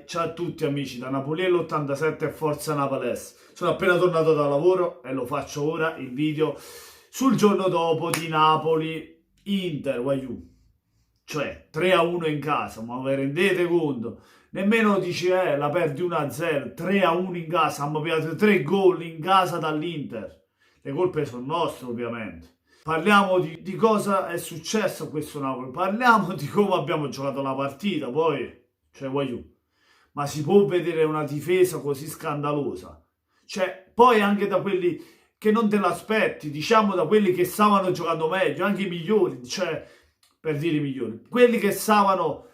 ciao a tutti amici da Napoliello 87 e Forza Naples. Sono appena tornato da lavoro e lo faccio ora il video sul giorno dopo di Napoli-Inter, guaiù. Cioè 3-1 in casa, ma vi rendete conto? Nemmeno dici la perdi 1-0, 3-1 in casa, abbiamo pigliato 3 gol in casa dall'Inter. Le colpe sono nostre ovviamente. Parliamo di cosa è successo a questo Napoli, parliamo di come abbiamo giocato la partita, poi, cioè voglio, ma si può vedere una difesa così scandalosa? Cioè, poi anche da quelli che non te l'aspetti, diciamo da quelli che stavano giocando meglio, anche i migliori, cioè, per dire i migliori, quelli che stavano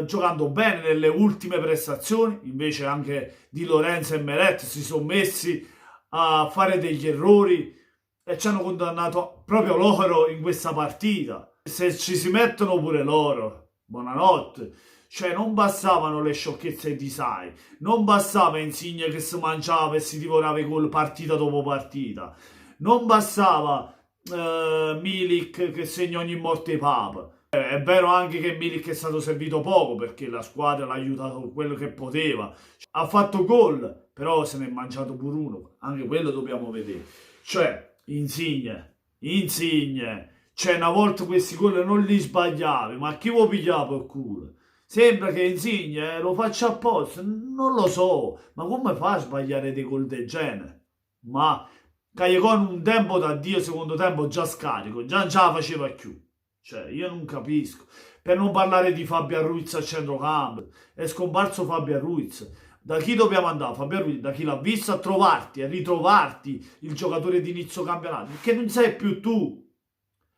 giocando bene nelle ultime prestazioni, invece anche Di Lorenzo e Meret si sono messi a fare degli errori e ci hanno condannato proprio loro in questa partita. Se ci si mettono pure loro, buonanotte. Cioè non bastavano le sciocchezze di Sai, non bastava Insigne che si mangiava e si divorava i gol partita dopo partita, non bastava Milik che segna ogni morte papa. È vero anche che Milik è stato servito poco perché la squadra l'ha aiutato quello che poteva. Ha fatto gol, però se ne è mangiato pure uno, anche quello dobbiamo vedere. Cioè, Insigne, cioè una volta questi gol non li sbagliavi, ma chi vuoi pigliare per culo? Sembra che Insigne lo faccia apposta, non lo so, ma come fa a sbagliare dei gol del genere? Ma Callejon un tempo da Dio, secondo tempo già scarico, già non ce la faceva più. Cioè, io non capisco. Per non parlare di Fabian Ruiz a centrocampo, è scomparso Fabian Ruiz. Da chi dobbiamo andare? Fabian Ruiz, da chi l'ha visto a trovarti, a ritrovarti il giocatore di inizio campionato, perché non sei più tu.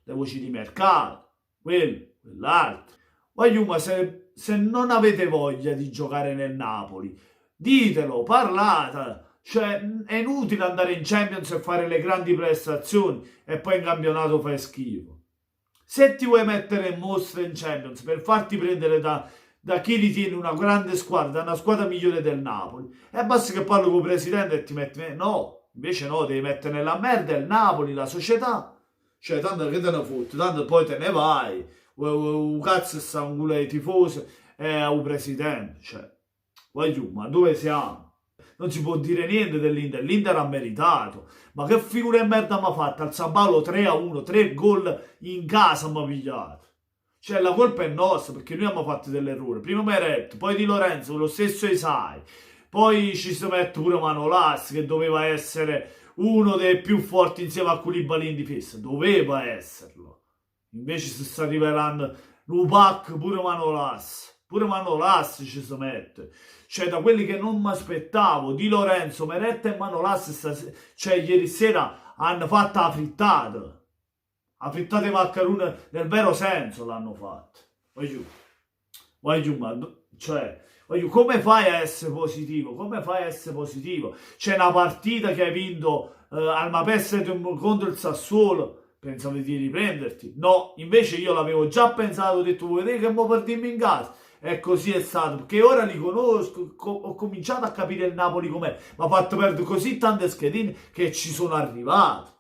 Le voci di mercato, quello, quell'altro. Voglio, ma se non avete voglia di giocare nel Napoli, ditelo, parlate. Cioè, è inutile andare in Champions e fare le grandi prestazioni e poi in campionato fai schifo. Se ti vuoi mettere in mostra in Champions per farti prendere da chi ritiene una grande squadra, da una squadra migliore del Napoli, e basta che parlo con il presidente e ti metti... No, invece no, devi mettere nella merda il Napoli, la società. Cioè, tanto che te ne fotti, tanto poi te ne vai. Cazzo sta un culo ai tifosi e al presidente. Cioè, vai giù, ma dove siamo? Non si può dire niente dell'Inter, l'Inter ha meritato. Ma che figura di merda mi ha fatto? Al San Paolo 3-1, 3 gol in casa mi ha pigliato. Cioè la colpa è nostra perché noi abbiamo fatto dell'errore. Prima Meret, poi Di Lorenzo, lo stesso Esai. Poi ci si mette pure Manolas che doveva essere uno dei più forti insieme a Koulibaly in difesa. Doveva esserlo. Invece si sta rivelando Lupac, pure Manolas. Pure Manolas ci si mette. Cioè da quelli che non mi aspettavo. Di Lorenzo, Meret e Manolas cioè ieri sera hanno fatto la frittata. La frittata di maccherone nel vero senso l'hanno fatto. Vai giù, ma cioè, voglio, come fai a essere positivo? Come fai a essere positivo? C'è una partita che hai vinto al Mapesse contro il Sassuolo, pensavi di riprenderti? No, invece io l'avevo già pensato, ho detto, vuoi vedere che mo perdiamo in casa? E così è stato, perché ora li conosco, ho cominciato a capire il Napoli com'è, mi ha fatto perdere così tante schedine che ci sono arrivato.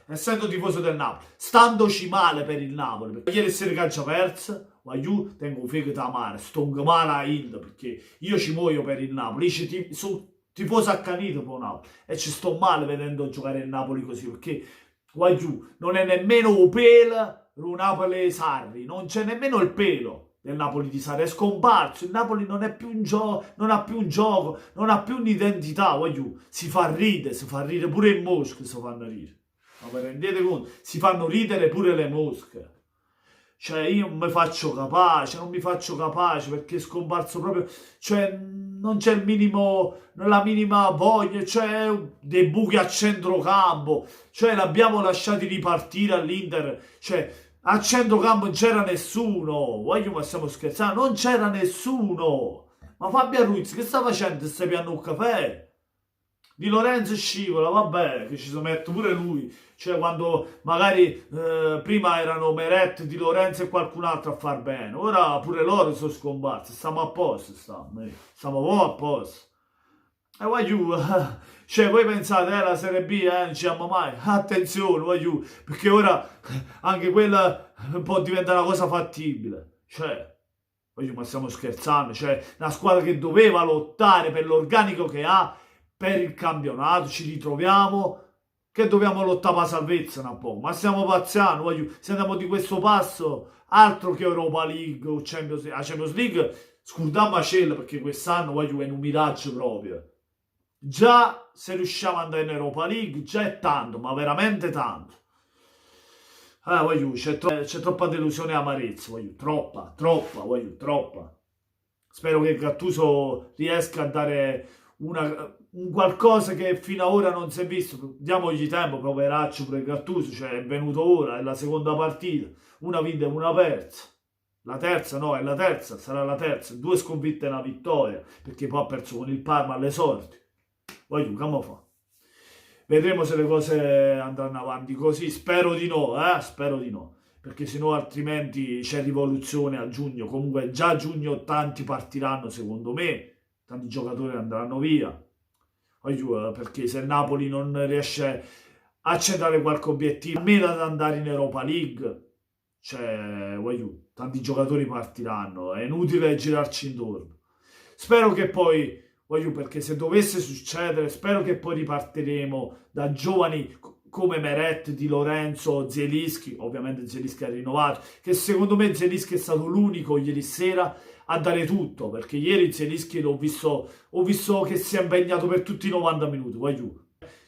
Essendo tifoso del Napoli, standoci male per il Napoli, perché ieri sera calcio perso, ma io tengo un fegato amaro, sto male a Inter, perché io ci muoio per il Napoli, io sono tifoso accanito per il Napoli, e ci sto male vedendo giocare il Napoli così, perché qua giù non è nemmeno un pelo, un Napoli Sarri, non c'è nemmeno il pelo del Napoli di Sarri, è scomparso, il Napoli non è più un gioco, non ha più un gioco, non ha più un'identità, voglio, si fa ridere pure i mosche si fanno ridere, ma vi rendete conto? Si fanno ridere pure le mosche, cioè io non mi faccio capace, non mi faccio capace perché è scomparso proprio, cioè non c'è il minimo, la minima voglia, cioè dei buchi a centrocampo, cioè l'abbiamo lasciati ripartire all'Inter, cioè a centrocampo non c'era nessuno, voglio, ma stiamo scherzando, non c'era nessuno. Ma Fabian Ruiz che sta facendo? Stai piano un caffè? Di Lorenzo scivola, vabbè, che ci si mette pure lui. Cioè quando magari prima erano Meret, Di Lorenzo e qualcun altro a far bene, ora pure loro sono scomparsi, stiamo a posto, stiamo proprio a posto. E voglio, cioè voi pensate, la Serie B, non ci siamo mai, attenzione, voglio, perché ora anche quella può diventare una cosa fattibile, cioè, Voglio, ma stiamo scherzando, cioè una squadra che doveva lottare per l'organico che ha per il campionato, ci ritroviamo che dobbiamo lottare per la salvezza un po', ma stiamo pazziando, voglio, se andiamo di questo passo, altro che Europa League o Champions League, la Champions League, scordiamo a cielo perché quest'anno voglio è un miraggio proprio. Già se riusciamo ad andare in Europa League, già è tanto, ma veramente tanto. Voglio, c'è troppa delusione e amarezza, voglio, troppa, voglio, troppa. Spero che Gattuso riesca a dare un qualcosa che fino ad ora non si è visto. Diamogli tempo, poveraccio pure Gattuso, cioè è venuto ora, è la seconda partita, una vinta e una persa. La terza no, è la terza, sarà la terza, 2 sconfitte e una vittoria, perché poi ha perso con il Parma alle sorti. Voglio, come fa? Vedremo se le cose andranno avanti così, spero di no, spero di no, perché sennò altrimenti c'è rivoluzione a giugno, comunque già a giugno tanti partiranno secondo me, tanti giocatori andranno via, perché se il Napoli non riesce a centrare qualche obiettivo, almeno ad andare in Europa League, cioè, tanti giocatori partiranno, è inutile girarci intorno. Spero che poi perché se dovesse succedere, spero che poi ripartiremo da giovani come Meret, Di Lorenzo, Zielinski, ovviamente Zielinski ha rinnovato, che secondo me Zielinski è stato l'unico ieri sera a dare tutto, perché ieri Zielinski ho visto che si è impegnato per tutti i 90 minuti,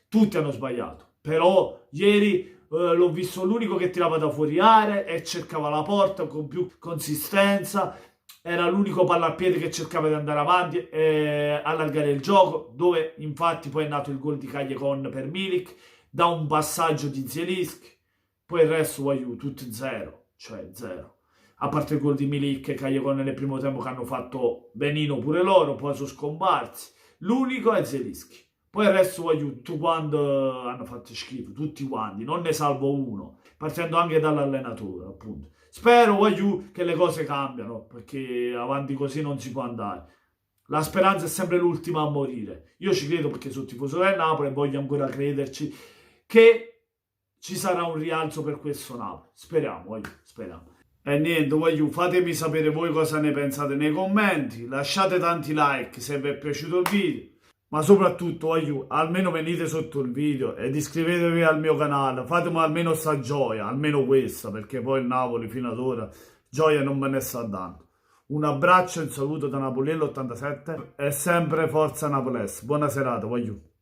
tutti hanno sbagliato, però ieri l'ho visto l'unico che tirava da fuori area e cercava la porta con più consistenza, era l'unico palla al piede che cercava di andare avanti e allargare il gioco, dove infatti poi è nato il gol di Callecon per Milik, da un passaggio di Zielinski, poi il resto tutti zero, cioè zero. A parte il gol di Milik e Callecon nel primo tempo che hanno fatto benino pure loro, poi sono scomparsi. L'unico è Zielinski. Poi il resto tutti quanti hanno fatto schifo, tutti quanti, non ne salvo uno, partendo anche dall'allenatore, appunto. Spero, che le cose cambiano, perché avanti così non si può andare. La speranza è sempre l'ultima a morire. Io ci credo perché sono tifoso del Napoli e voglio ancora crederci che ci sarà un rialzo per questo Napoli. Speriamo, speriamo. E niente, fatemi sapere voi cosa ne pensate nei commenti, lasciate tanti like se vi è piaciuto il video. Ma soprattutto, almeno venite sotto il video ed iscrivetevi al mio canale, fatemi almeno sta gioia, almeno questa, perché poi il Napoli fino ad ora gioia non me ne sta dando. Un abbraccio e un saluto da Napoliello87 e sempre forza Napolese. Buona serata,